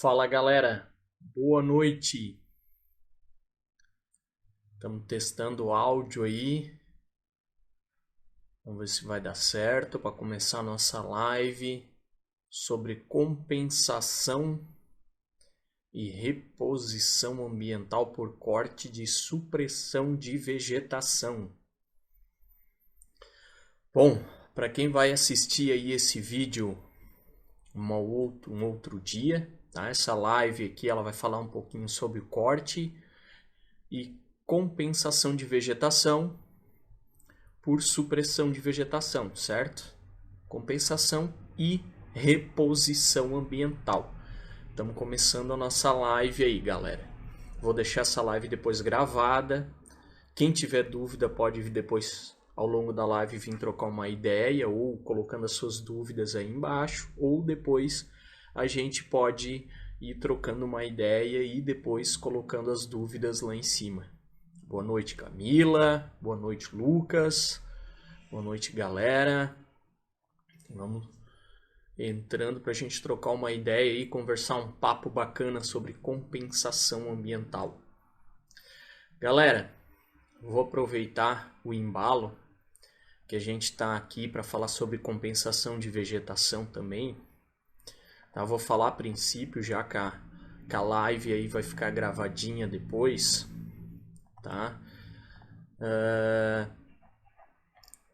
Fala galera, boa noite. Estamos testando o áudio aí. Vamos ver se vai dar certo para começar a nossa live sobre compensação e reposição ambiental por corte de supressão de vegetação. Bom, para quem vai assistir aí esse vídeo um outro dia, tá? Essa live aqui ela vai falar um pouquinho sobre o corte e compensação de vegetação por supressão de vegetação, certo? Compensação e reposição ambiental. Estamos começando a nossa live aí, galera. Vou deixar essa live depois gravada. Quem tiver dúvida pode vir depois, ao longo da live, vir trocar uma ideia ou colocando as suas dúvidas aí embaixo, ou depois a gente pode ir trocando uma ideia e depois colocando as dúvidas lá em cima. Boa noite, Camila. Boa noite, Lucas. Boa noite, galera. Vamos entrando para a gente trocar uma ideia e conversar um papo bacana sobre compensação ambiental. Galera, vou aproveitar o embalo que a gente está aqui para falar sobre compensação de vegetação também. Tá? Vou falar a princípio, já que a live aí vai ficar gravadinha depois. Tá?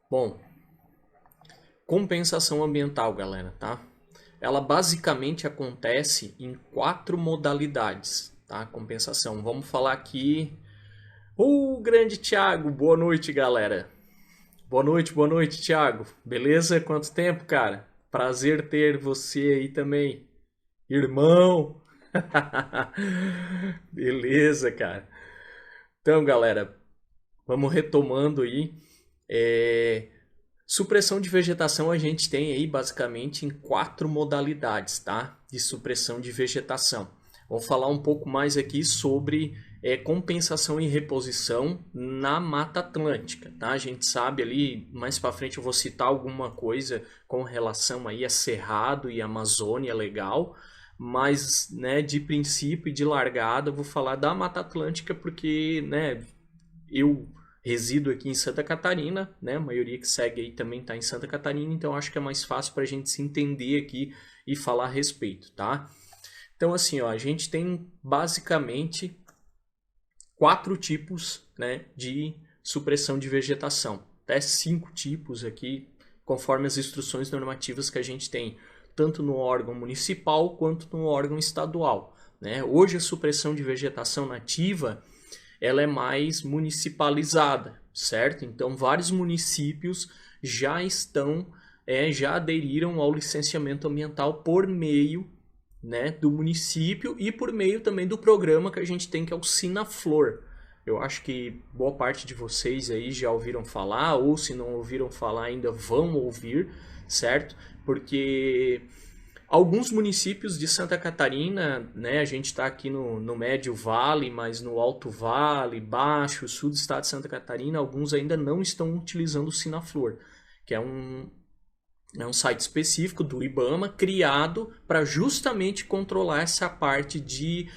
Bom, compensação ambiental, galera, tá? Ela basicamente acontece em 4 modalidades, tá? Compensação. Vamos falar aqui. Grande Thiago, boa noite, galera. Boa noite, Thiago. Beleza? Quanto tempo, cara? Prazer ter você aí também. Irmão. Beleza, cara. Então, galera, vamos retomando aí. Supressão de vegetação a gente tem aí basicamente em 4 modalidades, tá? De supressão de vegetação. Vou falar um pouco mais aqui sobre compensação e reposição na Mata Atlântica, tá? A gente sabe ali, mais para frente eu vou citar alguma coisa com relação aí a Cerrado e Amazônia legal, mas, né, de princípio e de largada eu vou falar da Mata Atlântica porque, né, eu resido aqui em Santa Catarina, né? A maioria que segue aí também está em Santa Catarina, então acho que é mais fácil para a gente se entender aqui e falar a respeito, tá? Então, assim, ó, a gente tem basicamente 4 tipos, né, de supressão de vegetação. Até 5 tipos aqui, conforme as instruções normativas que a gente tem, tanto no órgão municipal quanto no órgão estadual, né? Hoje a supressão de vegetação nativa ela é mais municipalizada, certo? Então, vários municípios já já aderiram ao licenciamento ambiental por meio, né, do município e por meio também do programa que a gente tem, que é o Sinaflor. Eu acho que boa parte de vocês aí já ouviram falar, ou se não ouviram falar ainda vão ouvir, certo? Porque alguns municípios de Santa Catarina, né, a gente está aqui no Médio Vale, mas no Alto Vale, Baixo, Sul do estado de Santa Catarina, alguns ainda não estão utilizando o Sinaflor, que é um site específico do IBAMA criado para justamente controlar essa parte de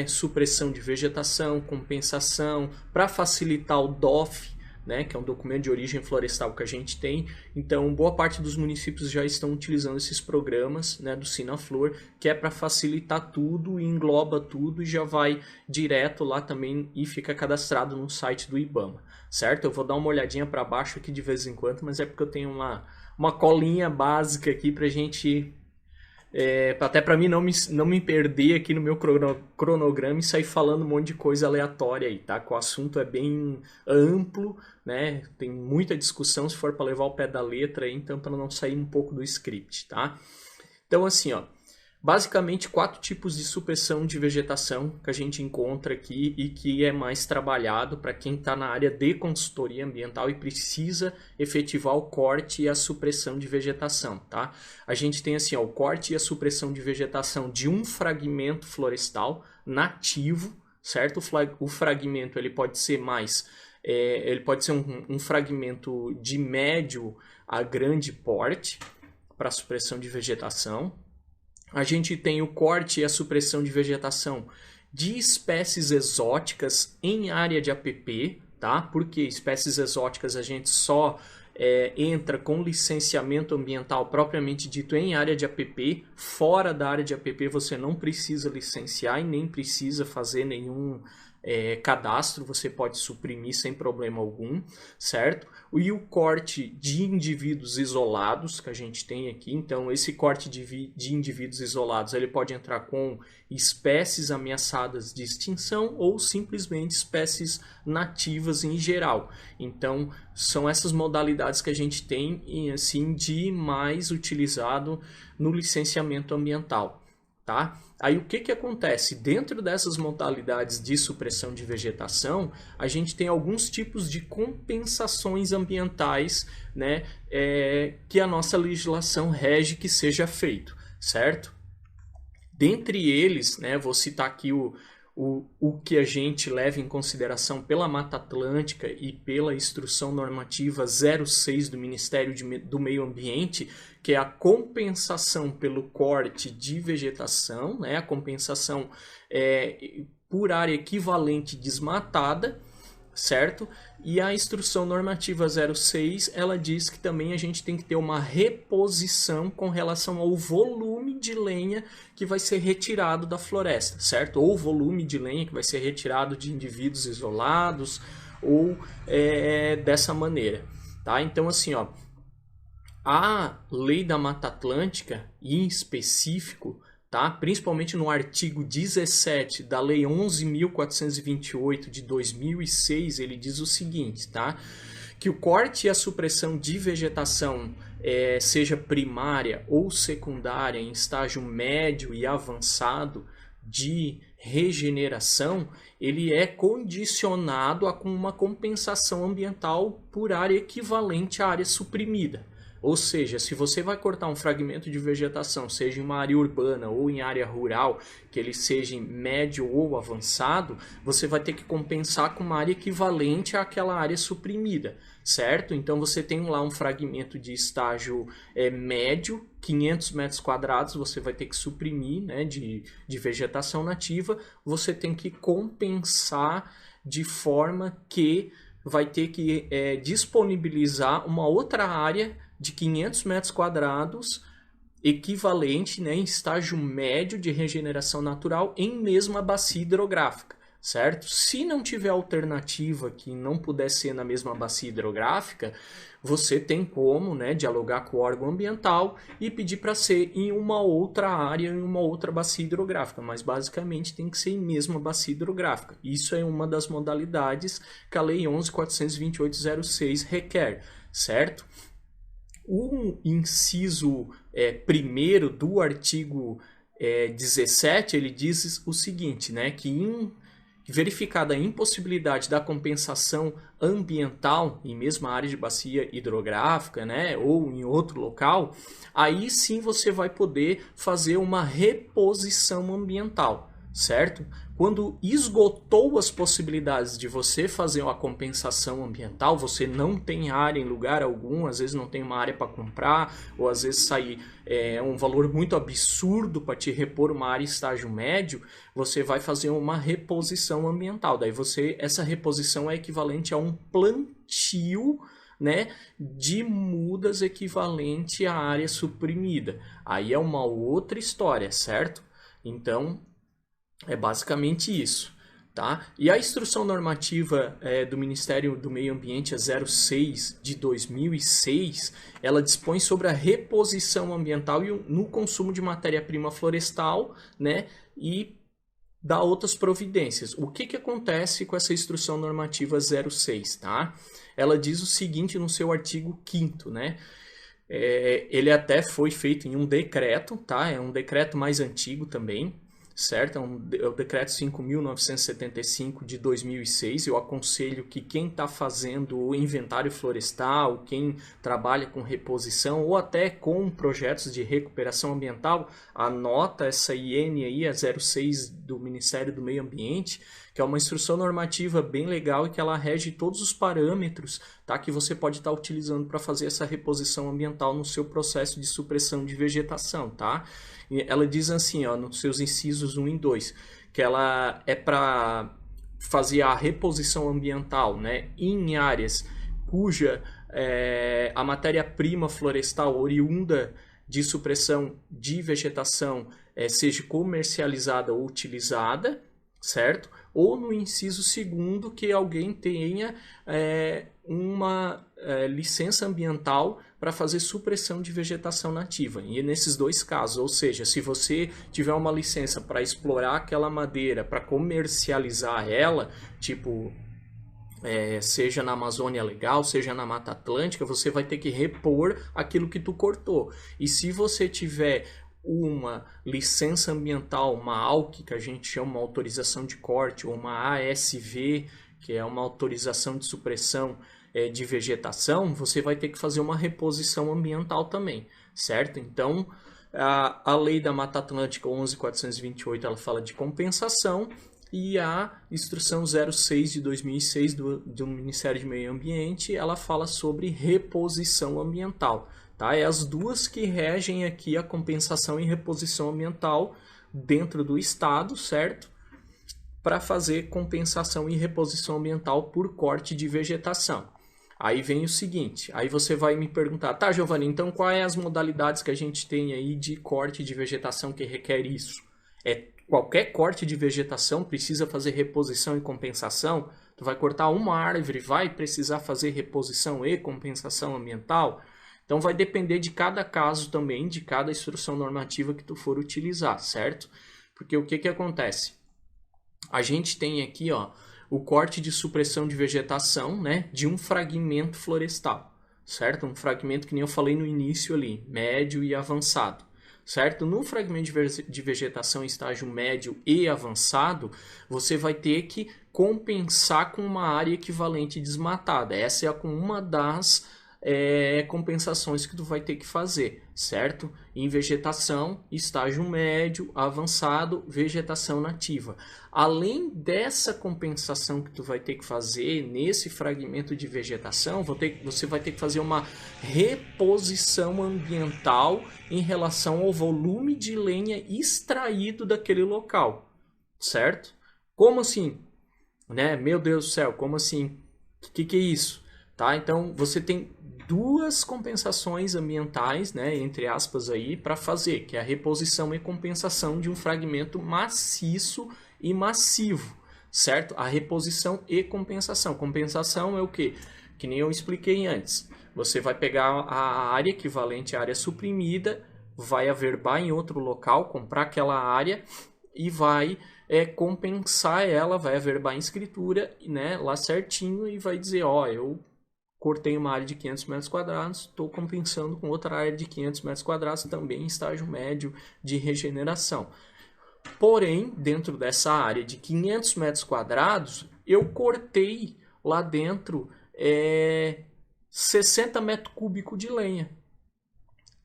supressão de vegetação, compensação, para facilitar o DOF, né, que é um documento de origem florestal que a gente tem. Então, boa parte dos municípios já estão utilizando esses programas, né, do Sinaflor, que é para facilitar tudo, engloba tudo e já vai direto lá também e fica cadastrado no site do IBAMA, certo? Eu vou dar uma olhadinha para baixo aqui de vez em quando, mas é porque eu tenho uma colinha básica aqui para a gente... até para mim não me perder aqui no meu cronograma e sair falando um monte de coisa aleatória aí, tá? Que o assunto é bem amplo, né? Tem muita discussão se for para levar o pé da letra aí, então para não sair um pouco do script, tá? Então assim, ó, basicamente 4 tipos de supressão de vegetação que a gente encontra aqui e que é mais trabalhado para quem está na área de consultoria ambiental e precisa efetivar o corte e a supressão de vegetação, tá? A gente tem assim, ó, o corte e a supressão de vegetação de um fragmento florestal nativo, certo? O fragmento ele pode ser ele pode ser um fragmento de médio a grande porte para supressão de vegetação. A gente tem o corte e a supressão de vegetação de espécies exóticas em área de APP, tá? Porque espécies exóticas a gente só entra com licenciamento ambiental propriamente dito em área de APP. Fora da área de APP você não precisa licenciar e nem precisa fazer nenhum cadastro, você pode suprimir sem problema algum, certo? E o corte de indivíduos isolados que a gente tem aqui, então esse corte de indivíduos isolados ele pode entrar com espécies ameaçadas de extinção ou simplesmente espécies nativas em geral. Então são essas modalidades que a gente tem assim de mais utilizado no licenciamento ambiental. Tá? Aí o que acontece? Dentro dessas modalidades de supressão de vegetação, a gente tem alguns tipos de compensações ambientais, né, que a nossa legislação rege que seja feito, certo? Dentre eles, né, vou citar aqui o que a gente leva em consideração pela Mata Atlântica e pela Instrução Normativa 06 do Ministério do Meio Ambiente, que é a compensação pelo corte de vegetação, né? A compensação por área equivalente desmatada, certo? E a Instrução Normativa 06, ela diz que também a gente tem que ter uma reposição com relação ao volume de lenha que vai ser retirado da floresta, certo? Ou volume de lenha que vai ser retirado de indivíduos isolados, ou dessa maneira, tá? Então, assim, ó, a Lei da Mata Atlântica, em específico, tá? Principalmente no artigo 17 da Lei 11.428 de 2006, ele diz o seguinte, tá? Que o corte e a supressão de vegetação, seja primária ou secundária, em estágio médio e avançado de regeneração, ele é condicionado a uma compensação ambiental por área equivalente à área suprimida. Ou seja, se você vai cortar um fragmento de vegetação, seja em uma área urbana ou em área rural, que ele seja médio ou avançado, você vai ter que compensar com uma área equivalente àquela área suprimida, certo? Então você tem lá um fragmento de estágio médio, 500 metros quadrados, você vai ter que suprimir, né, de vegetação nativa, você tem que compensar de forma que vai ter que disponibilizar uma outra área de 500 metros quadrados equivalente, né, em estágio médio de regeneração natural em mesma bacia hidrográfica, certo? Se não tiver alternativa que não puder ser na mesma bacia hidrográfica, você tem como, né, dialogar com o órgão ambiental e pedir para ser em uma outra área, em uma outra bacia hidrográfica, mas basicamente tem que ser em mesma bacia hidrográfica. Isso é uma das modalidades que a Lei 11.428/06 requer, certo? O inciso 1º do artigo 17, ele diz o seguinte, né, que verificada a impossibilidade da compensação ambiental em mesma área de bacia hidrográfica, né, ou em outro local, aí sim você vai poder fazer uma reposição ambiental, certo? Quando esgotou as possibilidades de você fazer uma compensação ambiental, você não tem área em lugar algum, às vezes não tem uma área para comprar, ou às vezes sai um valor muito absurdo para te repor uma área em estágio médio, você vai fazer uma reposição ambiental. Daí essa reposição é equivalente a um plantio, né, de mudas equivalente à área suprimida. Aí é uma outra história, certo? Então, é basicamente isso, tá? E a Instrução Normativa do Ministério do Meio Ambiente, a 06 de 2006, ela dispõe sobre a reposição ambiental no consumo de matéria-prima florestal, né? E dá outras providências. O que acontece com essa Instrução Normativa 06, tá? Ela diz o seguinte no seu artigo 5º, né? Ele até foi feito em um decreto, tá? É um decreto mais antigo também, certo? É o decreto 5.975 de 2006. Eu aconselho que quem está fazendo o inventário florestal, quem trabalha com reposição ou até com projetos de recuperação ambiental, anota essa IN aí, a 06 do Ministério do Meio Ambiente, que é uma instrução normativa bem legal e que ela rege todos os parâmetros, tá, que você pode estar utilizando para fazer essa reposição ambiental no seu processo de supressão de vegetação, tá? E ela diz assim, ó, nos seus incisos 1 e 2, que ela é para fazer a reposição ambiental, né, em áreas cuja a matéria-prima florestal oriunda de supressão de vegetação seja comercializada ou utilizada, certo? Ou no inciso 2º, que alguém tenha uma licença ambiental para fazer supressão de vegetação nativa. E nesses dois casos, ou seja, se você tiver uma licença para explorar aquela madeira, para comercializar ela, tipo, seja na Amazônia Legal, seja na Mata Atlântica, você vai ter que repor aquilo que tu cortou. E se você tiver uma licença ambiental, uma AUC, que a gente chama uma autorização de corte, ou uma ASV, que é uma autorização de supressão de vegetação, você vai ter que fazer uma reposição ambiental também, certo? Então, a lei da Mata Atlântica 11.428, ela fala de compensação, e a instrução 06 de 2006 do Ministério do Meio Ambiente, ela fala sobre reposição ambiental. Tá? É as duas que regem aqui a compensação e reposição ambiental dentro do estado, certo? Para fazer compensação e reposição ambiental por corte de vegetação. Aí vem o seguinte, aí você vai me perguntar, tá, Giovanni, então quais as modalidades que a gente tem aí de corte de vegetação que requer isso? Qualquer corte de vegetação precisa fazer reposição e compensação? Tu vai cortar uma árvore, vai precisar fazer reposição e compensação ambiental? Então vai depender de cada caso também, de cada instrução normativa que tu for utilizar, certo? Porque o que acontece? A gente tem aqui, ó, o corte de supressão de vegetação, né, de um fragmento florestal, certo? Um fragmento que nem eu falei no início ali, médio e avançado, certo? No fragmento de vegetação em estágio médio e avançado, você vai ter que compensar com uma área equivalente desmatada. Essa é uma das compensações que tu vai ter que fazer, certo? Em vegetação, estágio médio, avançado, vegetação nativa. Além dessa compensação que tu vai ter que fazer nesse fragmento de vegetação, você vai ter que fazer uma reposição ambiental em relação ao volume de lenha extraído daquele local, certo? Como assim? Né? Meu Deus do céu, como assim? O que é isso? Tá? Então, você tem duas compensações ambientais, né, entre aspas, aí, para fazer, que é a reposição e compensação de um fragmento maciço e massivo, certo? A reposição e compensação. Compensação é o quê? Que nem eu expliquei antes. Você vai pegar a área equivalente à área suprimida, vai averbar em outro local, comprar aquela área e vai compensar ela, vai averbar em escritura, né, lá certinho e vai dizer, ó, eu cortei uma área de 500 metros quadrados, estou compensando com outra área de 500 metros quadrados, também em estágio médio de regeneração. Porém, dentro dessa área de 500 metros quadrados, eu cortei lá dentro 60 metros cúbicos de lenha.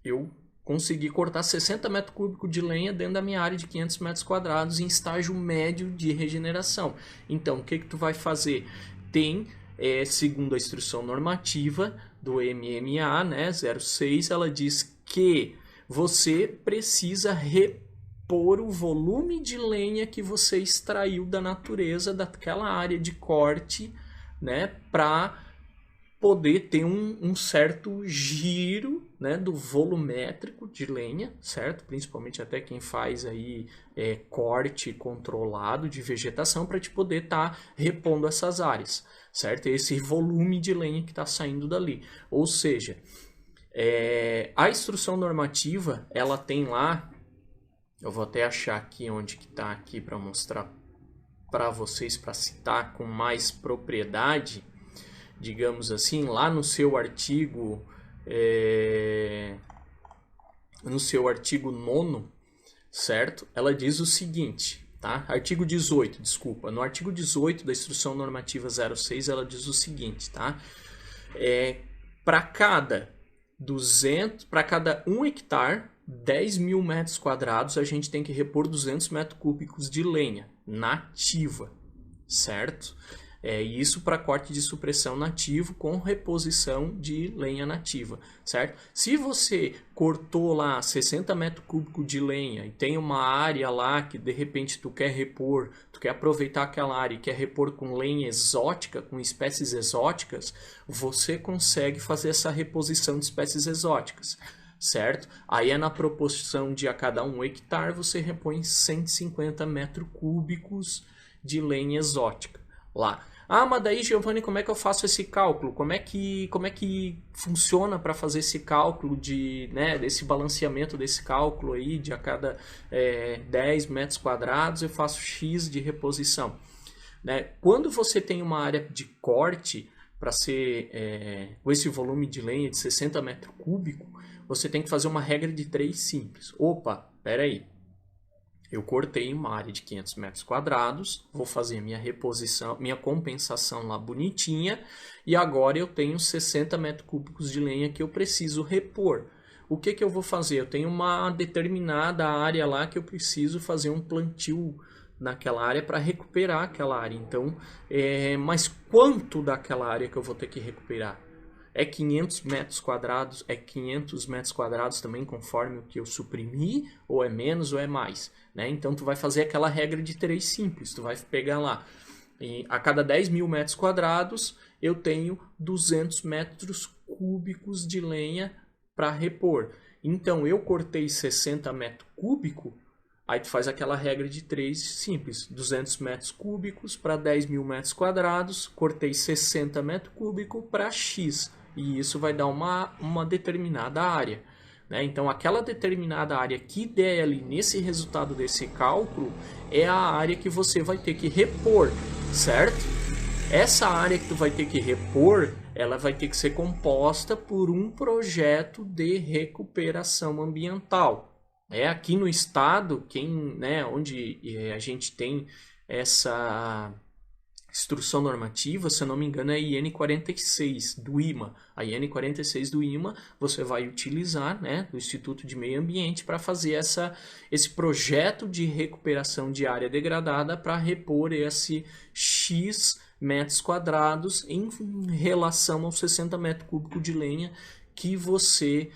Eu consegui cortar 60 metros cúbicos de lenha dentro da minha área de 500 metros quadrados em estágio médio de regeneração. Então, o que tu vai fazer? Segundo a instrução normativa do MMA, né, 06, ela diz que você precisa repor o volume de lenha que você extraiu da natureza daquela área de corte, né, para poder ter um certo giro, né, do volumétrico de lenha, certo? Principalmente até quem faz aí corte controlado de vegetação para te poder estar repondo essas áreas, certo? Esse volume de lenha que está saindo dali. Ou seja, a instrução normativa, ela tem lá, eu vou até achar aqui onde que está aqui para mostrar para vocês, para citar com mais propriedade, digamos assim, lá no seu artigo 9º, certo? Ela diz o seguinte, tá? Artigo 18, desculpa. No artigo 18 da Instrução Normativa 06, ela diz o seguinte, tá? Para cada 1 hectare, 10 mil metros quadrados, a gente tem que repor 200 metros cúbicos de lenha nativa, certo? Isso para corte de supressão nativo com reposição de lenha nativa, certo? Se você cortou lá 60 metros cúbicos de lenha e tem uma área lá que de repente tu quer repor, tu quer aproveitar aquela área e quer repor com lenha exótica, com espécies exóticas, você consegue fazer essa reposição de espécies exóticas, certo? Aí na proporção de a cada 1 hectare você repõe 150 metros cúbicos de lenha exótica lá. Ah, mas daí, Giovanni, como é que eu faço esse cálculo? Como é que funciona para fazer esse cálculo desse balanceamento desse cálculo aí de a cada 10 metros quadrados eu faço X de reposição? Né? Quando você tem uma área de corte para ser com esse volume de lenha de 60 metros cúbicos, você tem que fazer uma regra de 3 simples. Opa, peraí. Eu cortei uma área de 500 metros quadrados, vou fazer minha reposição, minha compensação lá bonitinha, e agora eu tenho 60 metros cúbicos de lenha que eu preciso repor. O que eu vou fazer? Eu tenho uma determinada área lá que eu preciso fazer um plantio naquela área para recuperar aquela área. Então, mas quanto daquela área que eu vou ter que recuperar? É 500 metros quadrados? É 500 metros quadrados também conforme o que eu suprimi? Ou é menos ou é mais? Né? Então, tu vai fazer aquela regra de 3 simples. Tu vai pegar lá, a cada 10 mil metros quadrados, eu tenho 200 metros cúbicos de lenha para repor. Então, eu cortei 60 metros cúbicos, aí tu faz aquela regra de 3 simples. 200 metros cúbicos para 10 mil metros quadrados, cortei 60 metros cúbicos para X. E isso vai dar uma determinada área. Né? Então, aquela determinada área que der ali nesse resultado desse cálculo é a área que você vai ter que repor, certo? Essa área que tu vai ter que repor, ela vai ter que ser composta por um projeto de recuperação ambiental. Aqui no estado, onde a gente tem essa instrução normativa, se eu não me engano, é a IN 46 do IMA. A IN 46 do IMA você vai utilizar, do Instituto de Meio Ambiente, para fazer esse projeto de recuperação de área degradada para repor esse X metros quadrados em relação aos 60 metros cúbicos de lenha que você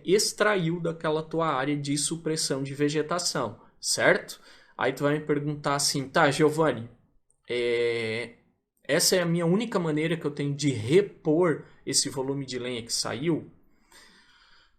extraiu daquela tua área de supressão de vegetação, certo? Aí tu vai me perguntar assim, tá, Giovanni, essa é a minha única maneira que eu tenho de repor esse volume de lenha que saiu?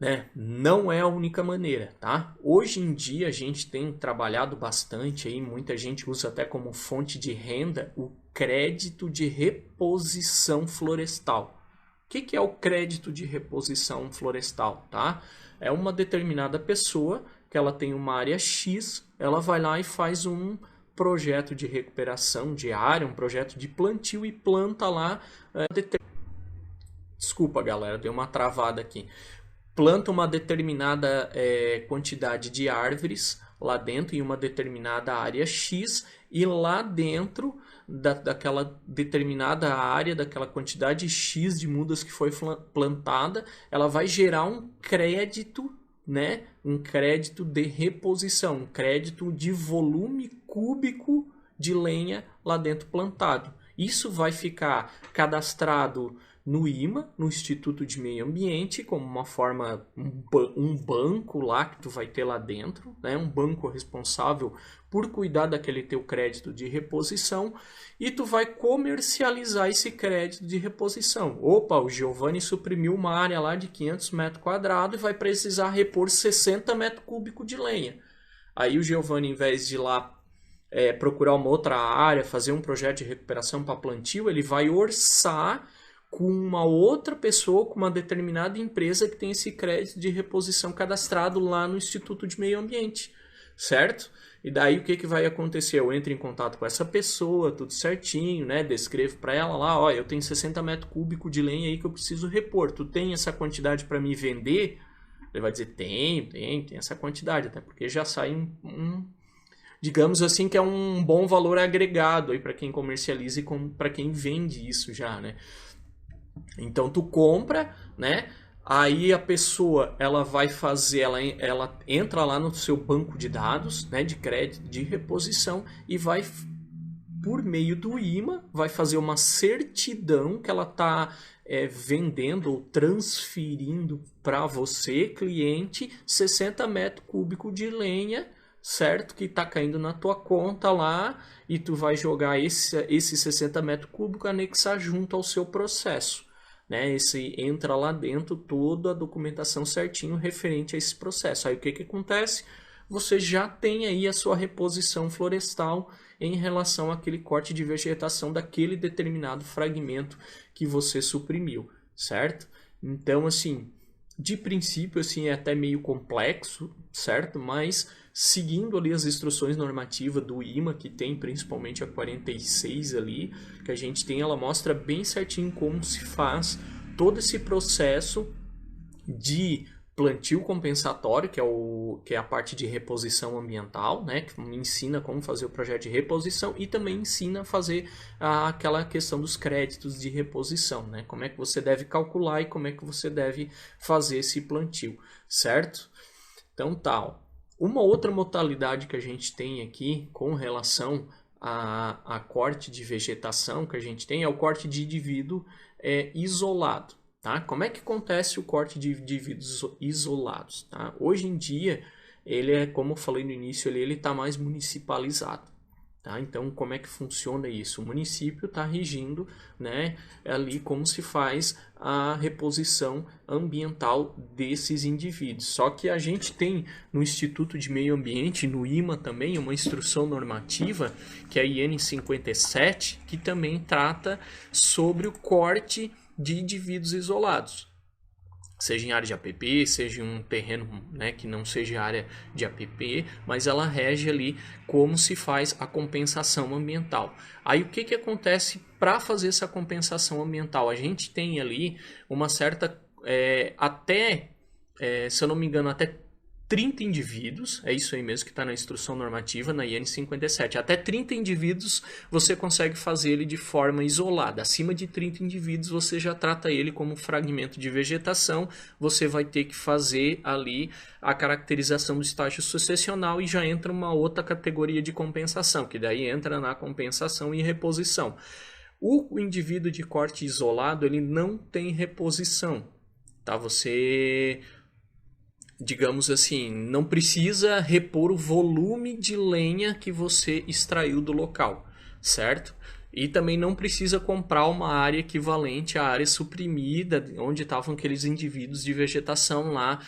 Né? Não é a única maneira, tá? Hoje em dia a gente tem trabalhado bastante aí, muita gente usa até como fonte de renda o crédito de reposição florestal. O que é o crédito de reposição florestal, tá? É uma determinada pessoa que ela tem uma área X, ela vai lá e faz um projeto de recuperação de área, um projeto de plantio e planta lá. Desculpa, galera, deu uma travada aqui. Planta uma determinada quantidade de árvores lá dentro em uma determinada área X e lá dentro daquela determinada área, daquela quantidade X de mudas que foi plantada, ela vai gerar um crédito, um crédito de reposição, um crédito de volume cúbico de lenha lá dentro plantado. Isso vai ficar cadastrado no IMA, no Instituto de Meio Ambiente, como uma forma, um banco lá que tu vai ter lá dentro, um banco responsável por cuidar daquele teu crédito de reposição, e tu vai comercializar esse crédito de reposição. Opa, o Giovanni suprimiu uma área lá de 500 metros quadrados e vai precisar repor 60 metros cúbicos de lenha. Aí o Giovanni, em vez de ir lá procurar uma outra área, fazer um projeto de recuperação para plantio, ele vai orçar com uma outra pessoa, com uma determinada empresa que tem esse crédito de reposição cadastrado lá no Instituto de Meio Ambiente, certo? E daí o que vai acontecer? Eu entro em contato com essa pessoa, tudo certinho, descrevo para ela lá, ó, eu tenho 60 metros cúbicos de lenha aí que eu preciso repor, tu tem essa quantidade para me vender? Ele vai dizer, tem essa quantidade, até porque já sai digamos assim, que é um bom valor agregado aí para quem comercializa e para quem vende isso já, né? Então tu compra, né? Aí a pessoa ela vai fazer, ela entra lá no seu banco de dados, né, de crédito, de reposição e vai, por meio do imã, vai fazer uma certidão que ela está vendendo ou transferindo para você, cliente, 60 metros cúbicos de lenha, certo? Que está caindo na tua conta lá e tu vai jogar esse 60 metros cúbicos, anexar junto ao seu processo. Né? Esse entra lá dentro toda a documentação certinho referente a esse processo. Aí o que acontece? Você já tem aí a sua reposição florestal em relação àquele corte de vegetação daquele determinado fragmento que você suprimiu, certo? Então, assim, de princípio, assim, é até meio complexo, certo? Mas seguindo ali as instruções normativas do IMA, que tem principalmente a 46 ali, que a gente tem, ela mostra bem certinho como se faz todo esse processo de plantio compensatório, que é a parte de reposição ambiental, né? Que ensina como fazer o projeto de reposição e também ensina a fazer aquela questão dos créditos de reposição, né? Como é que você deve calcular e como é que você deve fazer esse plantio, certo? Então tá, uma outra modalidade que a gente tem aqui com relação a corte de vegetação que a gente tem é o corte de indivíduo isolado. Tá? Como é que acontece o corte de indivíduos isolados? Tá? Hoje em dia, ele é, como eu falei no início, ele está mais municipalizado. Tá? Então, como é que funciona isso? O município está regindo, né, ali como se faz a reposição ambiental desses indivíduos. Só que a gente tem no Instituto de Meio Ambiente, no IMA também, uma instrução normativa, que é a IN 57, que também trata sobre o corte de indivíduos isolados. Seja em área de APP, seja em um terreno, né, que não seja área de APP, mas ela rege ali como se faz a compensação ambiental. Aí o que acontece para fazer essa compensação ambiental? A gente tem ali uma certa, se eu não me engano, até 30 indivíduos, é isso aí mesmo que está na instrução normativa, na IN 57. Até 30 indivíduos você consegue fazer ele de forma isolada. Acima de 30 indivíduos você já trata ele como fragmento de vegetação. Você vai ter que fazer ali a caracterização do estágio sucessional e já entra uma outra categoria de compensação, que daí entra na compensação e reposição. O indivíduo de corte isolado, ele não tem reposição, tá? Você, digamos assim, não precisa repor o volume de lenha que você extraiu do local, certo? E também não precisa comprar uma área equivalente à área suprimida, onde estavam aqueles indivíduos de vegetação lá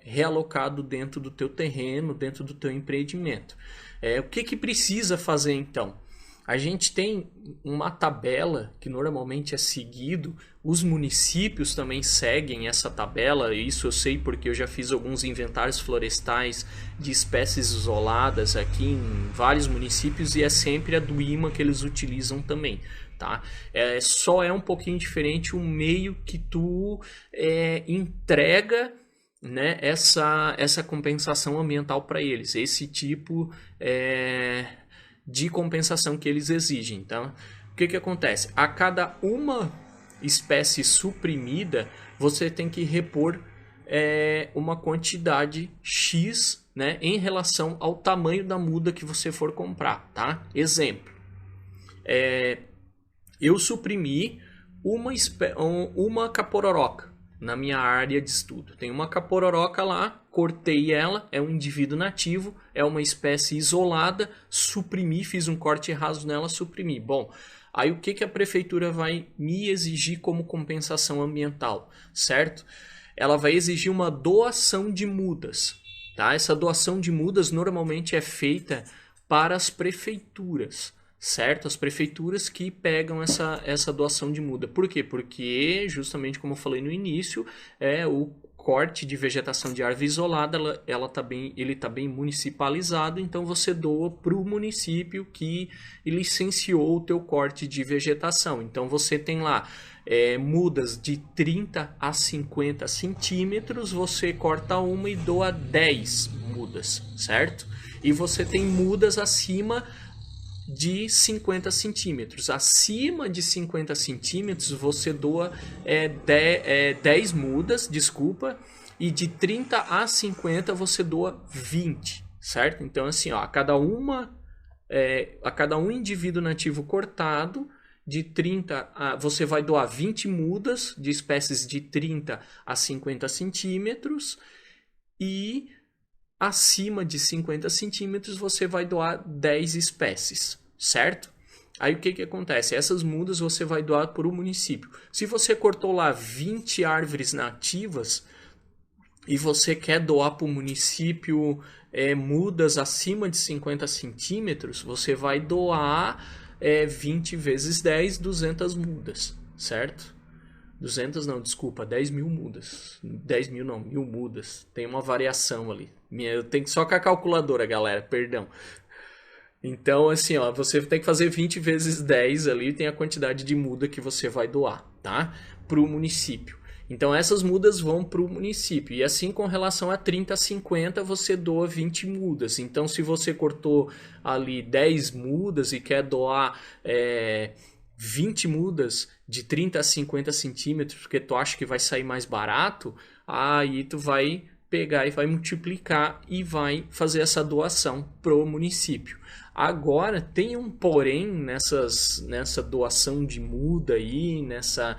realocado dentro do teu terreno, dentro do teu empreendimento. O que precisa fazer então? A gente tem uma tabela que normalmente é seguido, os municípios também seguem essa tabela, isso eu sei porque eu já fiz alguns inventários florestais de espécies isoladas aqui em vários municípios e é sempre a do IMA que eles utilizam também. Tá? Só é um pouquinho diferente o meio que tu entrega, né, essa compensação ambiental para eles, esse tipo de compensação que eles exigem. Então, o que acontece? A cada uma espécie suprimida, você tem que repor uma quantidade X, né, em relação ao tamanho da muda que você for comprar. Tá? Exemplo, eu suprimi uma capororoca na minha área de estudo. Tem uma capororoca lá, cortei ela, é um indivíduo nativo, é uma espécie isolada, suprimi, fiz um corte raso nela, suprimi. Bom, aí o que a prefeitura vai me exigir como compensação ambiental, certo? Ela vai exigir uma doação de mudas, tá? Essa doação de mudas normalmente é feita para as prefeituras, certo? As prefeituras que pegam essa doação de muda. Por quê? Porque, justamente como eu falei no início, o corte de vegetação de árvore isolada, ele está bem municipalizado, então você doa para o município que licenciou o teu corte de vegetação. Então você tem lá mudas de 30 a 50 centímetros, você corta uma e doa 10 mudas, certo? E você tem mudas acima de 50 centímetros. Acima de 50 centímetros, você doa 10 mudas, desculpa, e de 30 a 50 você doa 20, certo? Então, assim, ó, a cada um indivíduo nativo cortado, de 30 você vai doar 20 mudas de espécies de 30 a 50 centímetros e acima de 50 centímetros você vai doar 10 espécies, certo? Aí o que acontece? Essas mudas você vai doar para o município. Se você cortou lá 20 árvores nativas e você quer doar para o município mudas acima de 50 centímetros, você vai doar 20 vezes 10, 200 mudas, certo? 200 não, desculpa, 10 mil mudas. 10 mil não, 1000 mudas. Tem uma variação ali. Eu tenho que só com a calculadora, galera, perdão. Então, assim, ó, você tem que fazer 20 vezes 10 ali, tem a quantidade de muda que você vai doar, tá? Para o município. Então, essas mudas vão para o município. E assim, com relação a 30 a 50, você doa 20 mudas. Então, se você cortou ali 10 mudas e quer doar 20 mudas de 30 a 50 centímetros, porque tu acha que vai sair mais barato, aí tu vai pegar e vai multiplicar e vai fazer essa doação pro município. Agora, tem um porém nessa doação de muda aí, nessa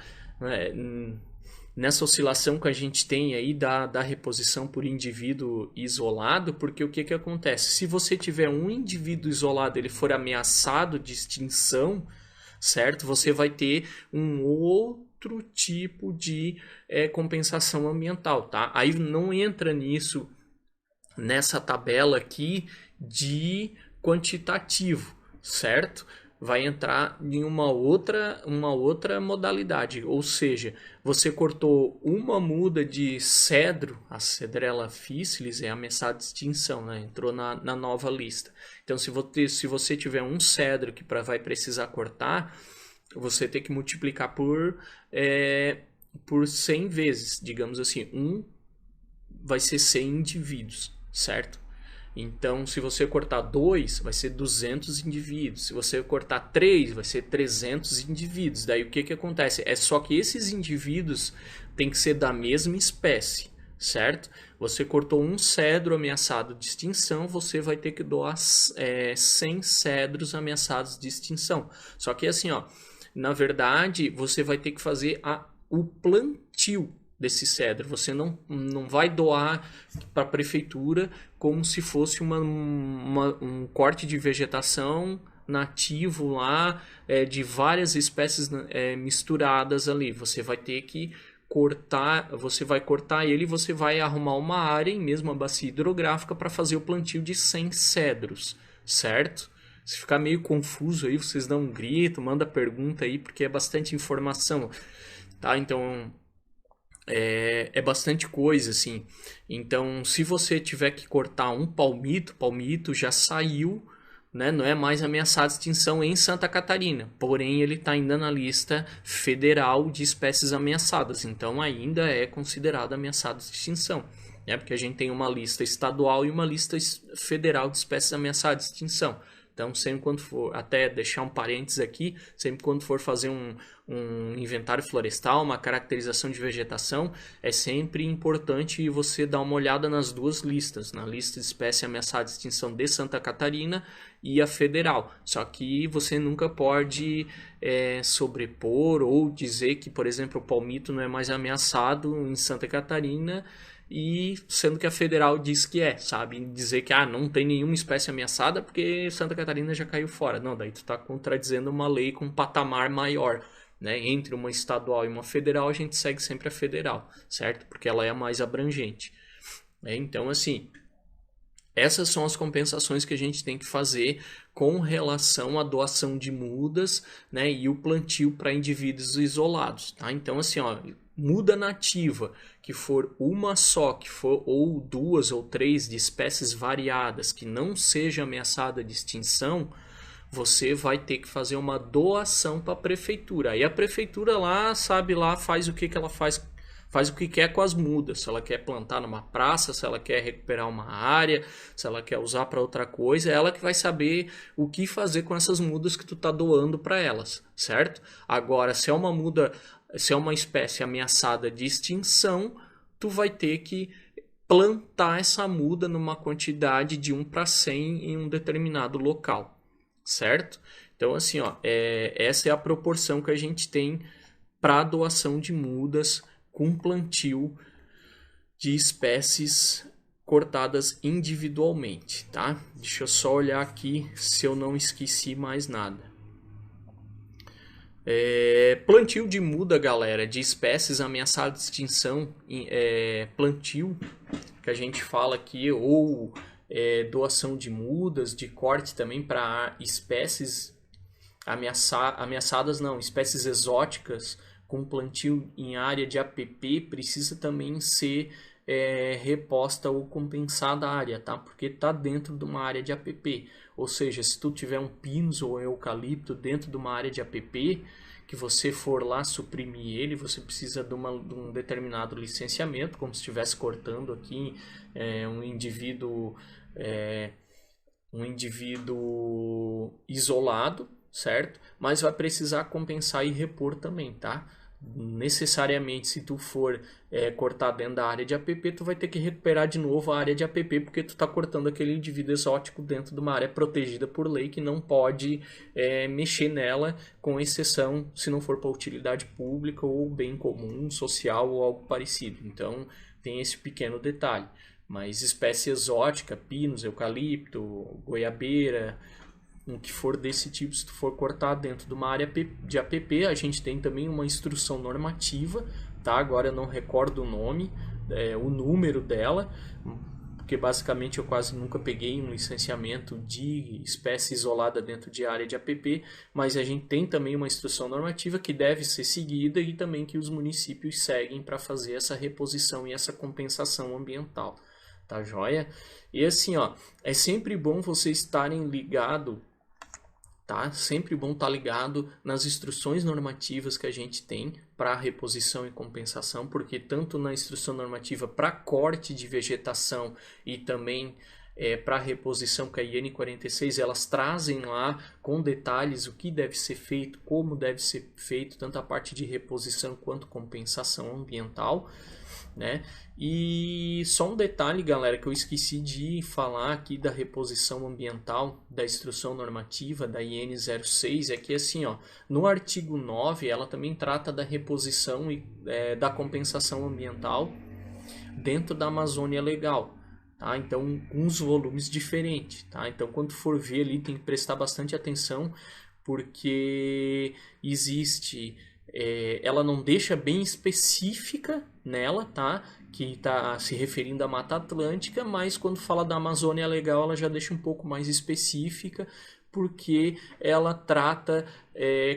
oscilação que a gente tem aí da reposição por indivíduo isolado, porque o que acontece? Se você tiver um indivíduo isolado, ele for ameaçado de extinção, certo? Você vai ter um outro tipo de compensação ambiental, tá? Aí não entra nessa tabela aqui de quantitativo, certo? Vai entrar em uma outra modalidade, ou seja, você cortou uma muda de cedro, a Cedrela officinalis é ameaçada de extinção, né? Entrou na nova lista. Então, se você tiver um cedro que vai precisar cortar, você tem que multiplicar por 100 vezes, digamos assim, vai ser 100 indivíduos, certo? Então, se você cortar 2, vai ser 200 indivíduos. Se você cortar 3, vai ser 300 indivíduos. Daí o que acontece? É só que esses indivíduos têm que ser da mesma espécie, certo? Você cortou um cedro ameaçado de extinção, você vai ter que doar 100 cedros ameaçados de extinção. Só que assim, ó, na verdade, você vai ter que fazer o plantio desse cedro. Você não vai doar para a prefeitura como se fosse um corte de vegetação nativo lá, de várias espécies misturadas ali. Você vai ter que cortar, você vai cortar ele e você vai arrumar uma área em mesma bacia hidrográfica para fazer o plantio de 100 cedros, certo? Se ficar meio confuso aí, vocês dão um grito, manda pergunta aí, porque é bastante informação, tá? Então, é bastante coisa, assim. Então, se você tiver que cortar um palmito já saiu, né? Não é mais ameaçado de extinção em Santa Catarina. Porém, ele está ainda na lista federal de espécies ameaçadas. Então, ainda é considerado ameaçado de extinção. Né? Porque a gente tem uma lista estadual e uma lista federal de espécies ameaçadas de extinção. Então, sempre quando for, até deixar um parênteses aqui, sempre quando for fazer um inventário florestal, uma caracterização de vegetação, é sempre importante você dar uma olhada nas duas listas, na lista de espécie ameaçada de extinção de Santa Catarina e a federal. Só que você nunca pode sobrepor ou dizer que, por exemplo, o palmito não é mais ameaçado em Santa Catarina, e sendo que a federal diz que sabe? Dizer que não tem nenhuma espécie ameaçada porque Santa Catarina já caiu fora. Não, daí tu está contradizendo uma lei com um patamar maior, né? Entre uma estadual e uma federal, a gente segue sempre a federal, certo? Porque ela é a mais abrangente. Então, assim, Essas são as compensações que a gente tem que fazer com relação à doação de mudas, né, e o plantio para indivíduos isolados, tá? Então, assim, ó, muda nativa, que for uma só, que for ou duas ou três de espécies variadas, que não seja ameaçada de extinção, você vai ter que fazer uma doação para a prefeitura. Aí a prefeitura lá, sabe lá, faz o que ela faz o que quer com as mudas. Se ela quer plantar numa praça, se ela quer recuperar uma área, se ela quer usar para outra coisa, é ela que vai saber o que fazer com essas mudas que tu tá doando para elas, certo? Agora, se é uma muda, se é uma espécie ameaçada de extinção, tu vai ter que plantar essa muda numa quantidade de 1 para 100 em um determinado local, certo? Então, assim, ó, essa é a proporção que a gente tem para doação de mudas com plantio de espécies cortadas individualmente, tá? Deixa eu só olhar aqui se eu não esqueci mais nada. Plantio de muda, galera, de espécies ameaçadas de extinção, plantio que a gente fala aqui, ou doação de mudas, de corte também para espécies ameaçadas, não, espécies exóticas com plantio em área de APP, precisa também ser reposta ou compensada a área, tá? Porque está dentro de uma área de APP. Ou seja, se tu tiver um pinus ou eucalipto dentro de uma área de APP, que você for lá suprimir ele, você precisa de um determinado licenciamento, como se estivesse cortando aqui um indivíduo isolado, certo? Mas vai precisar compensar e repor também, tá? Necessariamente, se tu for cortar dentro da área de APP, tu vai ter que recuperar de novo a área de APP, porque tu está cortando aquele indivíduo exótico dentro de uma área protegida por lei que não pode mexer nela, com exceção se não for para utilidade pública ou bem comum, social ou algo parecido. Então tem esse pequeno detalhe. Mas espécie exótica, pinus, eucalipto, goiabeira, o que for desse tipo, se tu for cortar dentro de uma área de APP, a gente tem também uma instrução normativa, tá? Agora eu não recordo o nome, o número dela, porque basicamente eu quase nunca peguei um licenciamento de espécie isolada dentro de área de APP, mas a gente tem também uma instrução normativa que deve ser seguida e também que os municípios seguem para fazer essa reposição e essa compensação ambiental, tá joia? E assim, ó, é sempre bom vocês estarem ligados, tá? Sempre bom estar ligado nas instruções normativas que a gente tem para reposição e compensação, porque tanto na instrução normativa para corte de vegetação e também para reposição com a IN 46, elas trazem lá com detalhes o que deve ser feito, como deve ser feito, tanto a parte de reposição quanto compensação ambiental, né? E só um detalhe, galera, que eu esqueci de falar aqui da reposição ambiental da instrução normativa da IN 06, é que assim, ó, no artigo 9 ela também trata da reposição e da compensação ambiental dentro da Amazônia Legal, tá? Então, uns volumes diferentes, tá? Então, quando for ver ali, tem que prestar bastante atenção, porque existe... ela não deixa bem específica nela, tá? Que está se referindo à Mata Atlântica, mas quando fala da Amazônia Legal, ela já deixa um pouco mais específica, porque ela trata,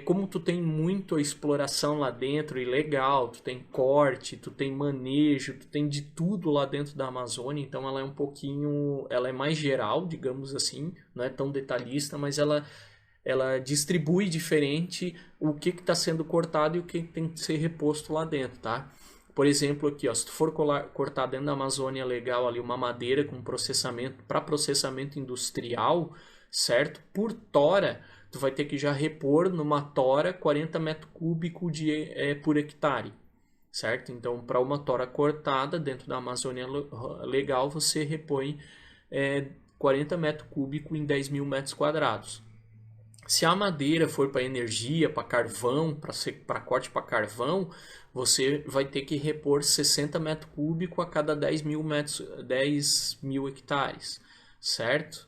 como tu tem muito a exploração lá dentro, ilegal, tu tem corte, tu tem manejo, tu tem de tudo lá dentro da Amazônia, então ela é um pouquinho, ela é mais geral, digamos assim, não é tão detalhista, mas ela distribui diferente o que está sendo cortado e o que tem que ser reposto lá dentro, tá? Por exemplo, aqui, ó, se tu for cortar dentro da Amazônia Legal ali uma madeira com processamento para processamento industrial, certo? Por tora, tu vai ter que já repor numa tora 40 metros cúbicos por hectare, certo? Então, para uma tora cortada dentro da Amazônia Legal, você repõe 40 metros cúbicos em 10 mil metros quadrados. Se a madeira for para energia, para carvão, para corte para carvão, você vai ter que repor 60 metros cúbicos a cada 10 mil hectares, certo?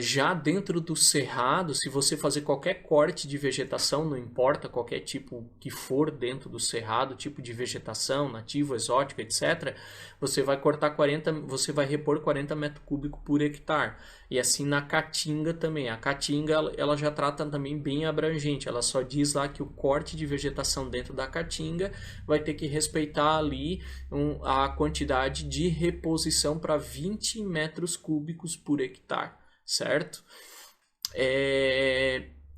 Já dentro do cerrado, se você fazer qualquer corte de vegetação, não importa qualquer tipo que for dentro do cerrado, tipo de vegetação, nativo, exótico, etc., você vai cortar 40, você vai repor 40 metros cúbicos por hectare. E assim na caatinga também. A caatinga ela já trata também bem abrangente. Ela só diz lá que o corte de vegetação dentro da caatinga vai ter que respeitar ali a quantidade de reposição para 20 metros cúbicos por hectare. Certo?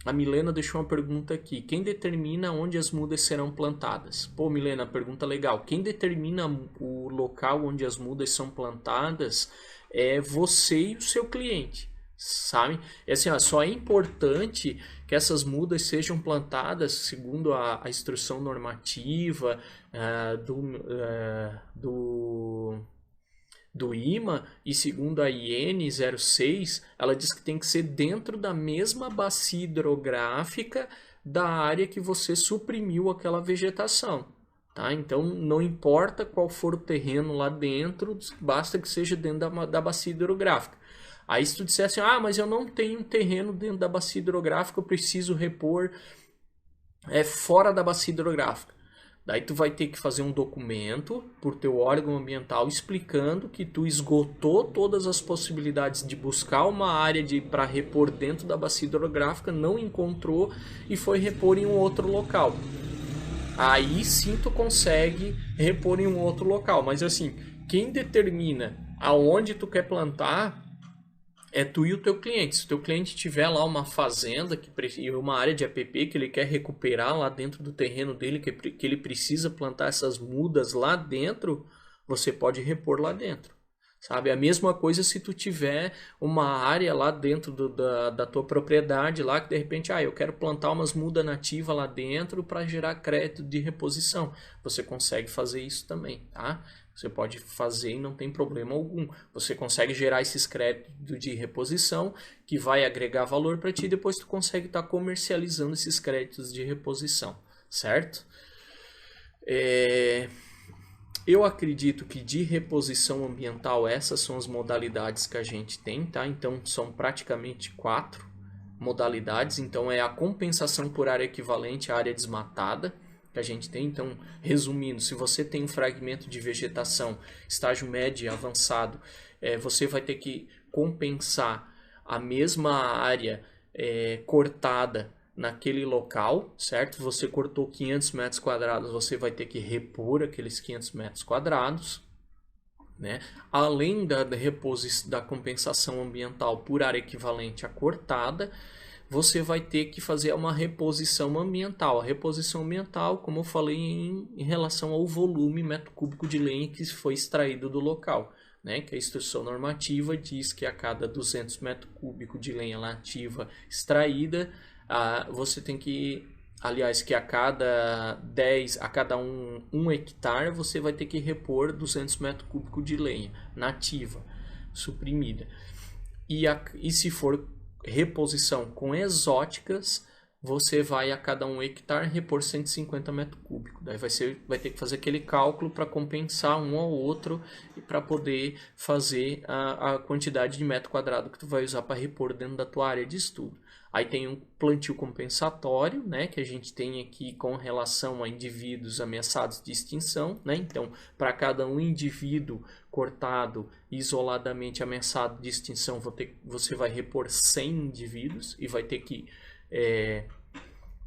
A Milena deixou uma pergunta aqui. Quem determina onde as mudas serão plantadas? Pô, Milena, pergunta legal. Quem determina o local onde as mudas são plantadas é você e o seu cliente, sabe? É assim, ó, só é importante que essas mudas sejam plantadas segundo a instrução normativa do IMA, e segundo a IN 06, ela diz que tem que ser dentro da mesma bacia hidrográfica da área que você suprimiu aquela vegetação. Tá? Então, não importa qual for o terreno lá dentro, basta que seja dentro da bacia hidrográfica. Aí se tu disser assim, mas eu não tenho terreno dentro da bacia hidrográfica, eu preciso repor fora da bacia hidrográfica. Daí tu vai ter que fazer um documento por teu órgão ambiental explicando que tu esgotou todas as possibilidades de buscar uma área para repor dentro da bacia hidrográfica, não encontrou e foi repor em um outro local. Aí sim tu consegue repor em um outro local. Mas assim, quem determina aonde tu quer plantar é tu e o teu cliente. Se o teu cliente tiver lá uma fazenda e uma área de APP que ele quer recuperar lá dentro do terreno dele, que ele precisa plantar essas mudas lá dentro, você pode repor lá dentro. Sabe? A mesma coisa se tu tiver uma área lá dentro da tua propriedade lá que de repente, eu quero plantar umas mudas nativas lá dentro para gerar crédito de reposição. Você consegue fazer isso também, tá? Você pode fazer e não tem problema algum. Você consegue gerar esses créditos de reposição que vai agregar valor para ti e depois tu consegue estar comercializando esses créditos de reposição, certo? Eu acredito que de reposição ambiental essas são as modalidades que a gente tem, tá? Então são praticamente 4 modalidades. Então é a compensação por área equivalente à área desmatada que a gente tem. Então, resumindo, se você tem um fragmento de vegetação estágio médio e avançado, você vai ter que compensar a mesma área cortada naquele local, certo? Você cortou 500 metros quadrados, você vai ter que repor aqueles 500 metros quadrados, né? Além da compensação ambiental por área equivalente à cortada, você vai ter que fazer uma reposição ambiental. A reposição ambiental, como eu falei, em relação ao volume metro cúbico de lenha que foi extraído do local, né? Que a instrução normativa diz que a cada 200 metros cúbicos de lenha nativa extraída, você tem que, aliás, que a cada 1 hectare, você vai ter que repor 200 metros cúbicos de lenha nativa, suprimida. E se for reposição com exóticas, você vai a cada 1 hectare repor 150 metros cúbicos. Daí vai ter que fazer aquele cálculo para compensar um ao outro e para poder fazer a quantidade de metro quadrado que tu vai usar para repor dentro da tua área de estudo. Aí tem um plantio compensatório, né, que a gente tem aqui com relação a indivíduos ameaçados de extinção, né? Então, para cada um indivíduo cortado isoladamente ameaçado de extinção, você vai repor 100 indivíduos e vai ter que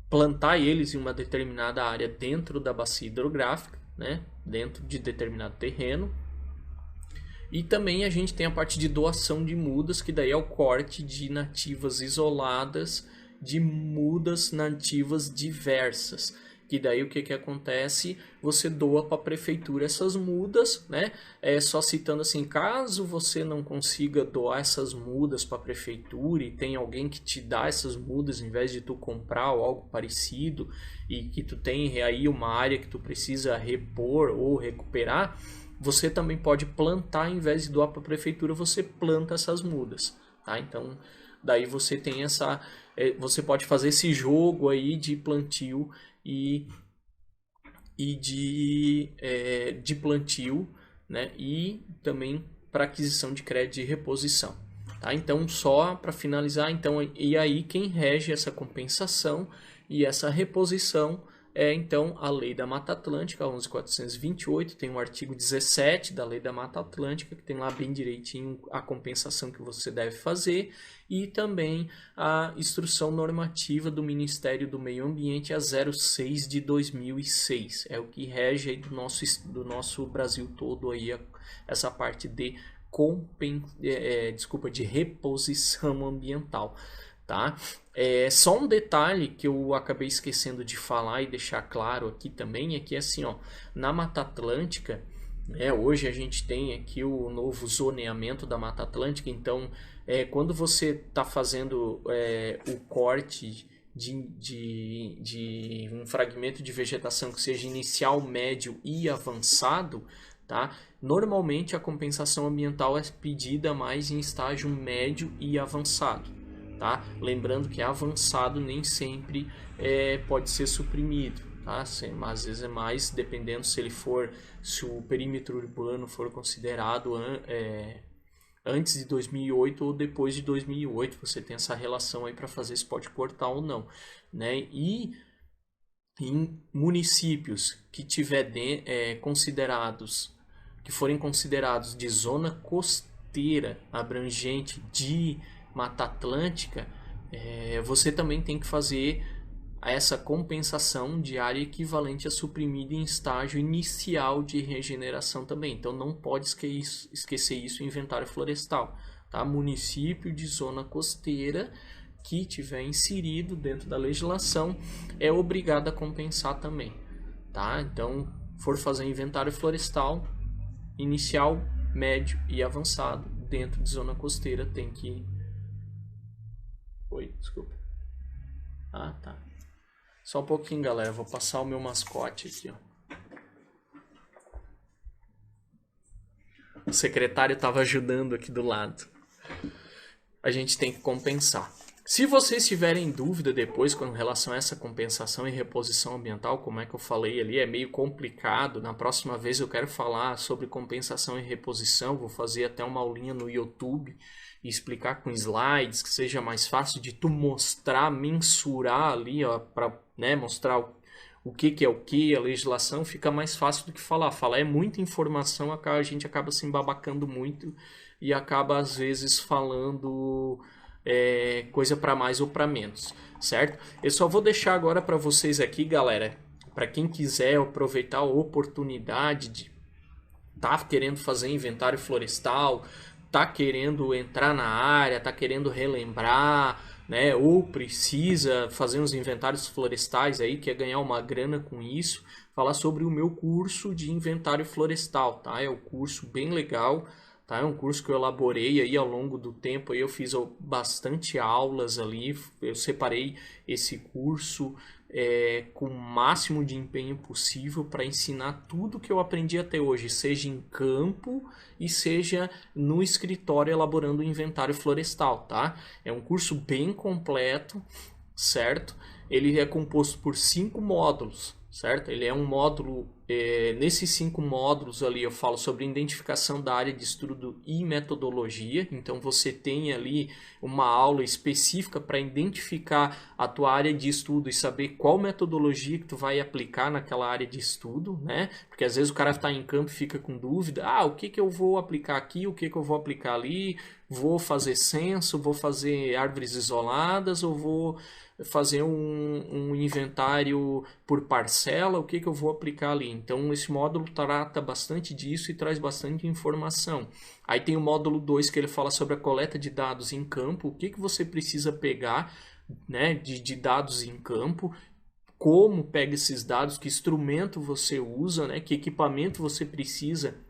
plantar eles em uma determinada área dentro da bacia hidrográfica, né, dentro de determinado terreno. E também a gente tem a parte de doação de mudas, que daí é o corte de nativas isoladas de mudas nativas diversas. Que daí o que acontece? Você doa para a prefeitura essas mudas, né? Só citando assim, caso você não consiga doar essas mudas para a prefeitura e tem alguém que te dá essas mudas em vez de tu comprar ou algo parecido e que tu tem aí uma área que tu precisa repor ou recuperar, você também pode plantar, em vez de doar para a prefeitura, você planta essas mudas, tá? Então, daí você tem você pode fazer esse jogo aí de plantio e de plantio, né? E também para aquisição de crédito de reposição, Tá? Então, só para finalizar, então, e aí quem rege essa compensação e essa reposição é, então, a Lei da Mata Atlântica, 11.428, tem o artigo 17 da Lei da Mata Atlântica, que tem lá bem direitinho a compensação que você deve fazer, e também a Instrução Normativa do Ministério do Meio Ambiente, a 06 de 2006. É o que rege aí do nosso Brasil todo, aí, essa parte de, de reposição ambiental. Tá? Só um detalhe que eu acabei esquecendo de falar e deixar claro aqui também é que assim, ó, na Mata Atlântica, hoje a gente tem aqui o novo zoneamento da Mata Atlântica, então quando você está fazendo o corte de um fragmento de vegetação que seja inicial, médio e avançado, tá? Normalmente a compensação ambiental é pedida mais em estágio médio e avançado. Tá? Lembrando que avançado nem sempre pode ser suprimido, tá? Às vezes é mais, dependendo se o perímetro urbano for considerado antes de 2008 ou depois de 2008, você tem essa relação aí para fazer se pode cortar ou não, né? E em municípios que forem considerados de zona costeira abrangente de Mata Atlântica, você também tem que fazer essa compensação de área equivalente a suprimida em estágio inicial de regeneração também. Então não pode esquecer isso em inventário florestal. Tá? Município de zona costeira que tiver inserido dentro da legislação é obrigado a compensar também. Tá? Então, for fazer inventário florestal, inicial, médio e avançado, dentro de zona costeira tem que... Oi, desculpa. Ah, tá. Só um pouquinho, galera. Vou passar o meu mascote aqui, ó. O secretário estava ajudando aqui do lado. A gente tem que compensar. Se vocês tiverem dúvida depois com relação a essa compensação e reposição ambiental, como é que eu falei ali, é meio complicado. Na próxima vez eu quero falar sobre compensação e reposição. Vou fazer até uma aulinha no YouTube e explicar com slides, que seja mais fácil de tu mostrar, mensurar ali, ó, para, né, mostrar o que é o que, a legislação, fica mais fácil do que falar. Falar é muita informação, a gente acaba se embabacando muito e acaba às vezes falando coisa para mais ou para menos, certo? Eu só vou deixar agora para vocês aqui, galera, para quem quiser aproveitar a oportunidade de tá querendo fazer inventário florestal, tá querendo entrar na área, tá querendo relembrar, né, ou precisa fazer uns inventários florestais aí, quer ganhar uma grana com isso, falar sobre o meu curso de inventário florestal, tá? É um curso bem legal, tá? É um curso que eu elaborei aí ao longo do tempo, aí eu fiz bastante aulas ali, eu separei esse curso com o máximo de empenho possível para ensinar tudo que eu aprendi até hoje, seja em campo e seja no escritório elaborando o inventário florestal, tá? É um curso bem completo, certo? Ele é composto por 5 módulos, certo? Ele é um módulo, nesses 5 módulos ali eu falo sobre identificação da área de estudo e metodologia, então você tem ali uma aula específica para identificar a tua área de estudo e saber qual metodologia que tu vai aplicar naquela área de estudo, né? Porque às vezes o cara está em campo e fica com dúvida, o que eu vou aplicar aqui, o que eu vou aplicar ali, vou fazer censo, vou fazer árvores isoladas ou vou fazer um inventário por parcela, o que eu vou aplicar ali. Então esse módulo trata bastante disso e traz bastante informação. Aí tem o módulo 2 que ele fala sobre a coleta de dados em campo, o que você precisa pegar, né, de dados em campo, como pega esses dados, que instrumento você usa, né, que equipamento você precisa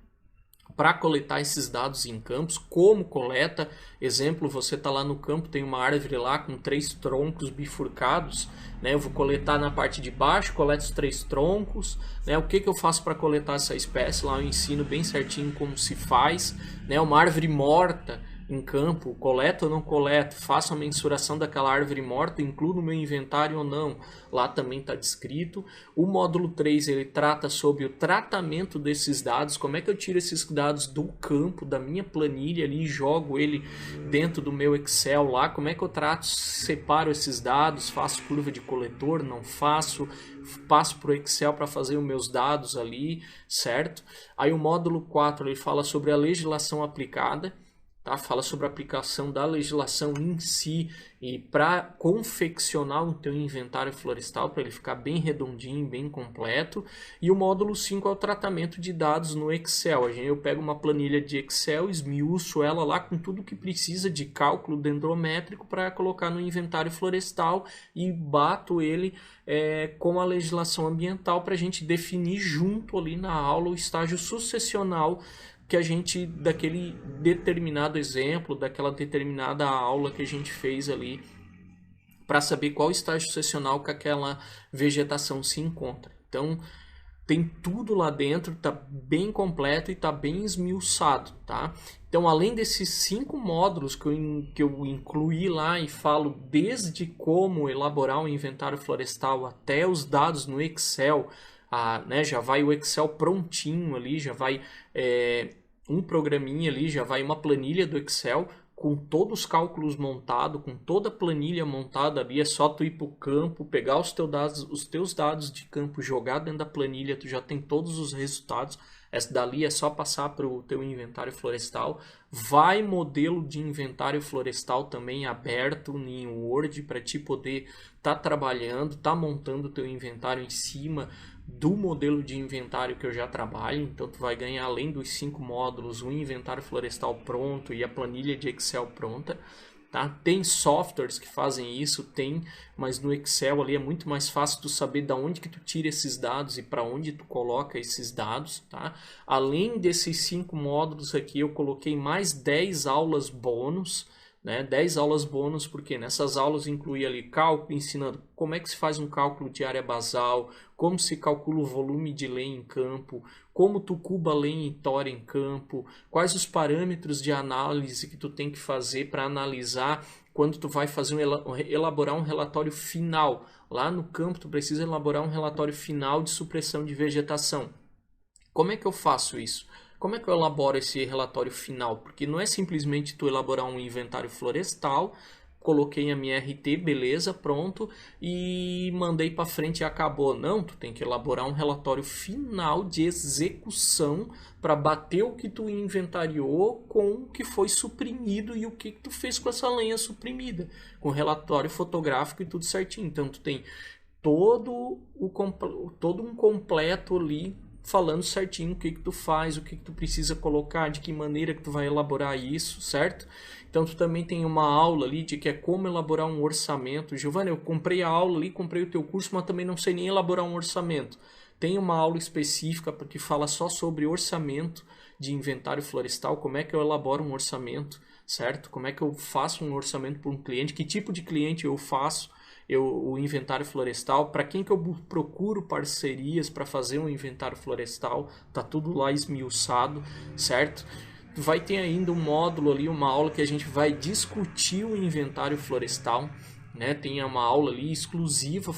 para coletar esses dados em campos, como coleta. Exemplo, você está lá no campo, tem uma árvore lá com 3 troncos bifurcados, né? Eu vou coletar na parte de baixo, coleto os 3 troncos, né? O que eu faço para coletar essa espécie? Lá eu ensino bem certinho como se faz, né? Uma árvore morta, em campo, coleto ou não coleto, faço a mensuração daquela árvore morta, incluo no meu inventário ou não, lá também está descrito. O módulo 3 ele trata sobre o tratamento desses dados, como é que eu tiro esses dados do campo, da minha planilha ali, jogo ele dentro do meu Excel lá, como é que eu trato, separo esses dados, faço curva de coletor, não faço, passo para o Excel para fazer os meus dados ali, certo? Aí o módulo 4 ele fala sobre a legislação aplicada, tá? Fala sobre a aplicação da legislação em si e para confeccionar o teu inventário florestal, para ele ficar bem redondinho, bem completo. E o módulo 5 é o tratamento de dados no Excel. Eu pego uma planilha de Excel, esmiuço ela lá com tudo que precisa de cálculo dendrométrico para colocar no inventário florestal e bato ele com a legislação ambiental para a gente definir junto ali na aula o estágio sucessional que a gente, daquele determinado exemplo, daquela determinada aula que a gente fez ali, para saber qual estágio sucessional que aquela vegetação se encontra. Então, tem tudo lá dentro, está bem completo e está bem esmiuçado, tá? Então, além desses 5 módulos que eu incluí lá e falo desde como elaborar um inventário florestal até os dados no Excel, né, já vai o Excel prontinho ali, já vai um programinha ali, já vai uma planilha do Excel com todos os cálculos montados, com toda a planilha montada ali, é só tu ir para o campo, pegar os teus dados de campo, jogar dentro da planilha, tu já tem todos os resultados. Essa dali é só passar para o teu inventário florestal. Vai modelo de inventário florestal também aberto em Word para ti poder estar trabalhando, montando o teu inventário em cima do modelo de inventário que eu já trabalho. Então tu vai ganhar, além dos 5 módulos, um inventário florestal pronto e a planilha de Excel pronta. Tá? Tem softwares que fazem isso, mas no Excel ali é muito mais fácil tu saber da onde que tu tira esses dados e para onde tu coloca esses dados. Tá? Além desses 5 módulos aqui, eu coloquei mais 10 aulas bônus, né? 10 aulas bônus, porque nessas aulas inclui ali cálculo, ensinando como é que se faz um cálculo de área basal, como se calcula o volume de lenha em campo, como tu cuba lenha e tora em campo, quais os parâmetros de análise que tu tem que fazer para analisar quando tu vai fazer elaborar um relatório final. Lá no campo tu precisa elaborar um relatório final de supressão de vegetação. Como é que eu faço isso? Como é que eu elaboro esse relatório final? Porque não é simplesmente tu elaborar um inventário florestal, coloquei a minha RT, beleza, pronto, e mandei para frente e acabou. Não, tu tem que elaborar um relatório final de execução para bater o que tu inventariou com o que foi suprimido e o que tu fez com essa lenha suprimida, com relatório fotográfico e tudo certinho. Então tu tem todo um completo ali, falando certinho o que tu faz, o que tu precisa colocar, de que maneira que tu vai elaborar isso, certo? Então tu também tem uma aula ali de que é como elaborar um orçamento. Giovanni, eu comprei a aula ali, comprei o teu curso, mas também não sei nem elaborar um orçamento. Tem uma aula específica que fala só sobre orçamento de inventário florestal, como é que eu elaboro um orçamento, certo? Como é que eu faço um orçamento para um cliente, que tipo de cliente eu faço, o inventário florestal, para quem que eu procuro parcerias para fazer um inventário florestal, tá tudo lá esmiuçado, certo? Vai ter ainda um módulo ali, uma aula que a gente vai discutir o inventário florestal, né? Tem uma aula ali exclusiva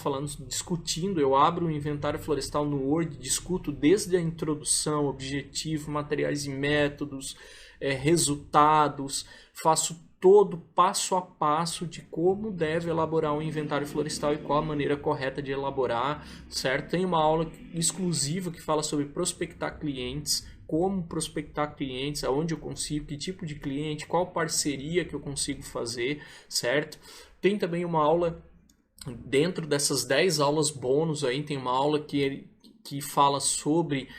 discutindo, eu abro o inventário florestal no Word, discuto desde a introdução, objetivo, materiais e métodos, resultados, faço todo passo a passo de como deve elaborar um inventário florestal e qual a maneira correta de elaborar, certo? Tem uma aula exclusiva que fala sobre prospectar clientes, como prospectar clientes, aonde eu consigo, que tipo de cliente, qual parceria que eu consigo fazer, certo? Tem também uma aula, dentro dessas 10 aulas bônus aí, tem uma aula que fala sobre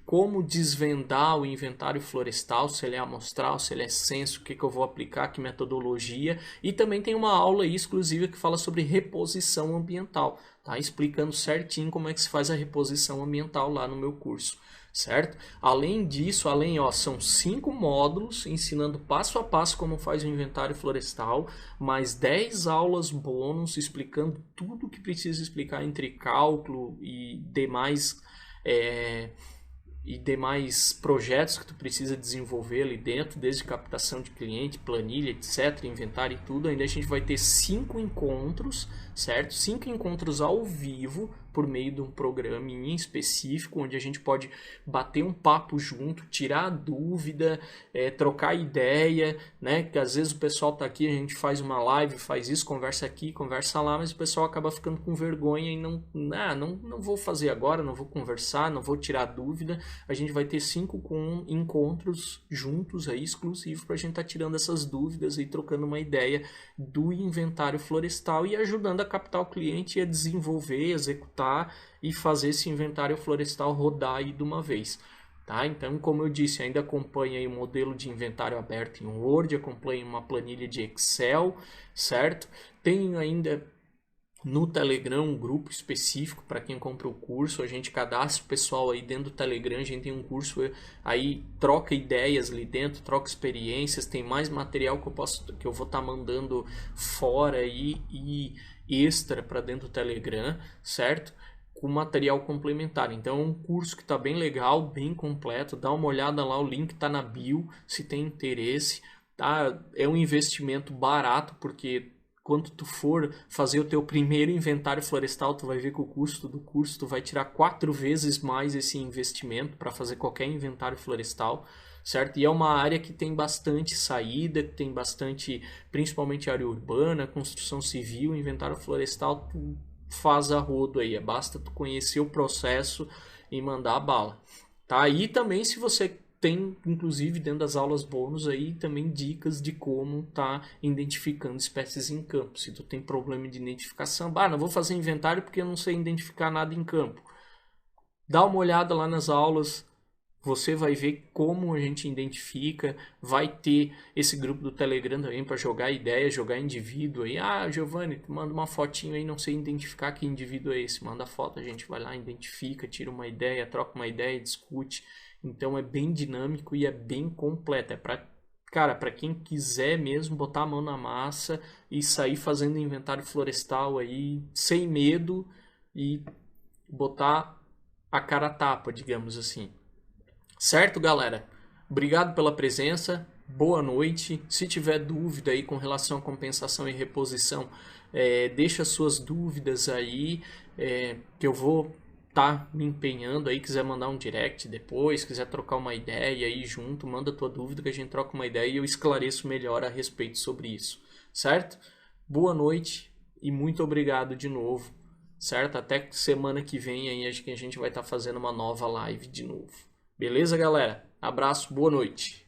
como desvendar o inventário florestal, se ele é amostral, se ele é censo, o que eu vou aplicar, que metodologia. E também tem uma aula aí exclusiva que fala sobre reposição ambiental, tá? Explicando certinho como é que se faz a reposição ambiental lá no meu curso, certo? Além disso, são 5 módulos ensinando passo a passo como faz o inventário florestal, mais 10 aulas bônus explicando tudo que precisa explicar entre cálculo e demais e demais projetos que tu precisa desenvolver ali dentro, desde captação de cliente, planilha, etc, inventário e tudo, ainda a gente vai ter 5 encontros, certo? 5 encontros ao vivo por meio de um programinha específico, onde a gente pode bater um papo junto, tirar dúvida, trocar ideia, né? Que às vezes o pessoal tá aqui, a gente faz uma live, faz isso, conversa aqui, conversa lá, mas o pessoal acaba ficando com vergonha e não vou fazer agora, não vou conversar, não vou tirar dúvida. A gente vai ter 5 encontros juntos aí, exclusivos, para a gente estar tirando essas dúvidas e trocando uma ideia do inventário florestal e ajudando a captar o cliente e a desenvolver, executar e fazer esse inventário florestal rodar aí de uma vez. Tá? Então, como eu disse, ainda acompanha aí o modelo de inventário aberto em Word, acompanha uma planilha de Excel, certo? Tenho ainda no Telegram um grupo específico para quem compra o curso, a gente cadastra o pessoal aí dentro do Telegram, a gente tem um curso aí, troca ideias ali dentro, troca experiências, tem mais material que eu vou estar mandando fora aí e extra para dentro do Telegram, certo? Com material complementar. Então é um curso que está bem legal, bem completo, dá uma olhada lá, o link está na bio, se tem interesse, tá? É um investimento barato, porque quando tu for fazer o teu primeiro inventário florestal, tu vai ver que o custo do curso, tu vai tirar 4 vezes mais esse investimento para fazer qualquer inventário florestal, certo? E é uma área que tem bastante saída, que tem bastante, principalmente área urbana, construção civil, inventário florestal, tu faz a rodo aí, basta tu conhecer o processo e mandar a bala, tá? E também se você tem, inclusive, dentro das aulas bônus aí, também dicas de como tá identificando espécies em campo. Se tu tem problema de identificação, não vou fazer inventário porque eu não sei identificar nada em campo. Dá uma olhada lá nas aulas, você vai ver como a gente identifica, vai ter esse grupo do Telegram também para jogar ideia, jogar indivíduo aí. Giovanni, manda uma fotinho aí, não sei identificar que indivíduo é esse. Manda a foto, a gente vai lá, identifica, tira uma ideia, troca uma ideia, discute. Então é bem dinâmico e é bem completo. É para quem quiser mesmo botar a mão na massa e sair fazendo inventário florestal aí sem medo e botar a cara a tapa, digamos assim. Certo, galera? Obrigado pela presença. Boa noite. Se tiver dúvida aí com relação à compensação e reposição, deixa suas dúvidas aí, que eu vou tá me empenhando aí, quiser mandar um direct depois, quiser trocar uma ideia aí junto, manda tua dúvida que a gente troca uma ideia e eu esclareço melhor a respeito sobre isso, certo? Boa noite e muito obrigado de novo, certo? Até semana que vem aí acho que a gente vai estar fazendo uma nova live de novo. Beleza, galera? Abraço, boa noite.